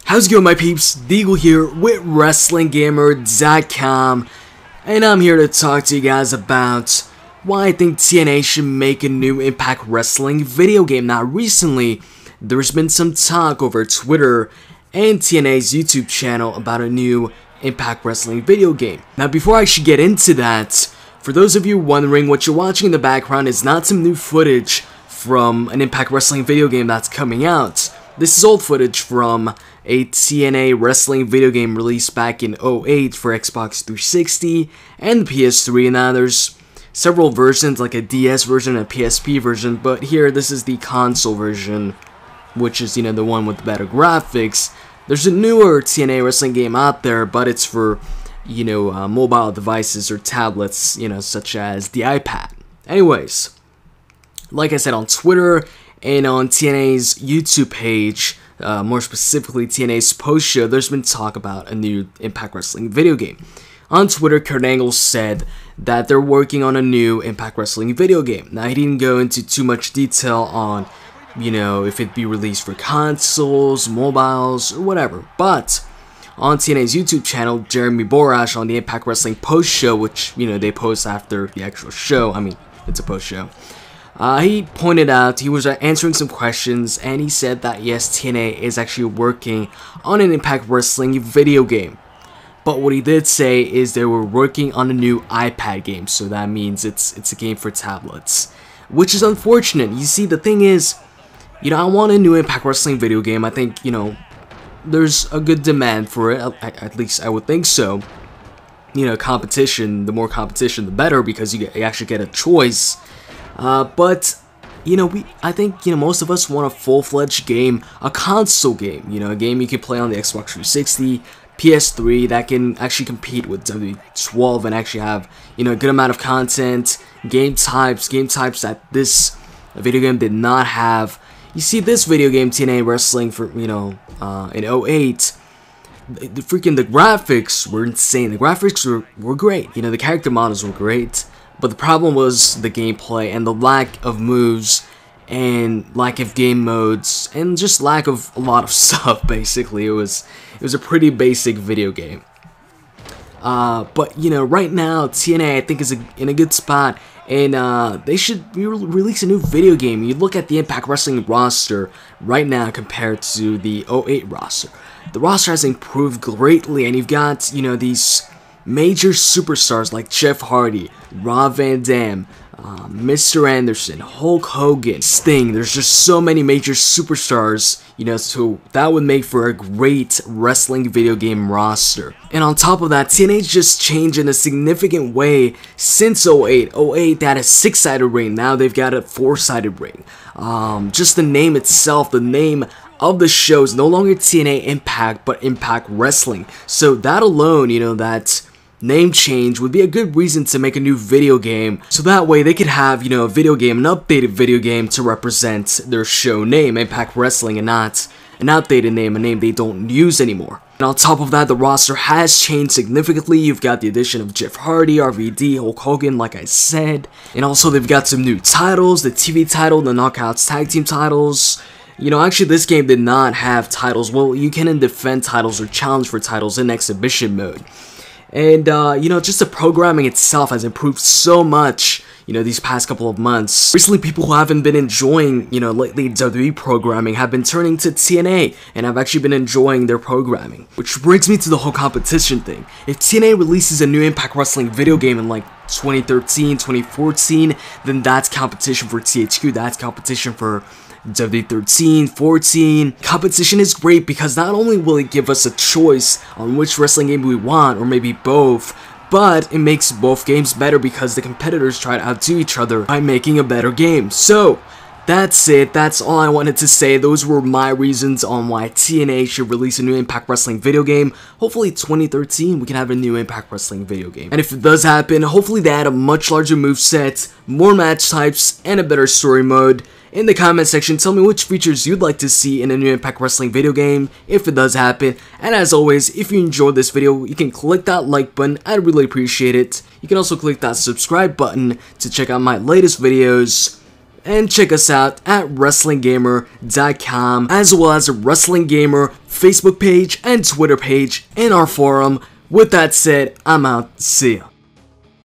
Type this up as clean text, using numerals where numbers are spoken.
How's it going, my peeps? Deagle here with WrestlingGamer.com, and I'm here to talk to you guys about why I think TNA should make a new Impact Wrestling video game. Now, recently, there's been some talk over Twitter and TNA's YouTube channel about a new Impact Wrestling video game. Now, before I should get into that, for those of you wondering, what you're watching in the background is not some new footage from an Impact Wrestling video game that's coming out. This is old footage from a TNA wrestling video game released back in 2008 for Xbox 360 and the PS3, and now there's several versions, like a DS version and a PSP version, but here this is the console version, which is, the one with better graphics. There's a newer TNA wrestling game out there, but it's for, mobile devices or tablets, such as the iPad. Anyways, like I said, on Twitter and on TNA's YouTube page, more specifically TNA's post-show, there's been talk about a new Impact Wrestling video game. On Twitter, Kurt Angle said that they're working on a new Impact Wrestling video game. Now, he didn't go into too much detail on, if it'd be released for consoles, mobiles, or whatever. But on TNA's YouTube channel, Jeremy Borash on the Impact Wrestling post-show, which, they post after the actual show. I mean, it's a post-show. He pointed out, he was answering some questions, and he said that yes, TNA is actually working on an Impact Wrestling video game. But what he did say is they were working on a new iPad game, so that means it's a game for tablets, which is unfortunate. You see, the thing is, I want a new Impact Wrestling video game. I think, there's a good demand for it, at least I would think so. Competition, the more competition, the better, because you actually get a choice. But I think most of us want a full-fledged game, a console game, a game you can play on the Xbox 360, PS3, that can actually compete with WWE12 and actually have a good amount of content, game types that this video game did not have. You see, this video game, TNA Wrestling, for in 2008, the graphics were insane. The graphics were great. The character models were great. But the problem was the gameplay and the lack of moves and lack of game modes and just lack of a lot of stuff. Basically, it was a pretty basic video game. But right now TNA, I think, is in a good spot, and they should release a new video game. You look at the Impact Wrestling roster right now compared to the 2008 roster. The roster has improved greatly, and you've got these major superstars like Jeff Hardy, Rob Van Dam, Mr. Anderson, Hulk Hogan, Sting. There's just so many major superstars, so that would make for a great wrestling video game roster. And on top of that, TNA's just changed in a significant way since 2008. 2008, they had a 6-sided ring. Now they've got a 4-sided ring. Just the name itself, the name of the show is no longer TNA Impact, but Impact Wrestling. So that alone, that name change would be a good reason to make a new video game, so that way they could have, a video game, an updated video game to represent their show name, Impact Wrestling, and not an outdated name, a name they don't use anymore. And on top of that, the roster has changed significantly. You've got the addition of Jeff Hardy, RVD, Hulk Hogan, like I said, and also they've got some new titles, the TV title, the Knockouts Tag Team titles. Actually, this game did not have titles. Well, you can defend titles or challenge for titles in exhibition mode. And, just the programming itself has improved so much, these past couple of months. Recently, people who haven't been enjoying, lately WWE programming have been turning to TNA, and I've actually been enjoying their programming. Which brings me to the whole competition thing. If TNA releases a new Impact Wrestling video game in, 2013, 2014, then that's competition for THQ, that's competition for WWE13, 14. Competition is great because not only will it give us a choice on which wrestling game we want, or maybe both, but it makes both games better because the competitors try to outdo each other by making a better game. So, that's it. That's all I wanted to say. Those were my reasons on why TNA should release a new Impact Wrestling video game. Hopefully 2013 we can have a new Impact Wrestling video game. And if it does happen, hopefully they add a much larger moveset, more match types, and a better story mode. In the comment section, tell me which features you'd like to see in a new Impact Wrestling video game, if it does happen. And as always, if you enjoyed this video, you can click that like button, I'd really appreciate it. You can also click that subscribe button to check out my latest videos. and check us out at WrestlingGamer.com, as well as the Wrestling Gamer Facebook page and Twitter page in our forum. With that said, I'm out. See ya.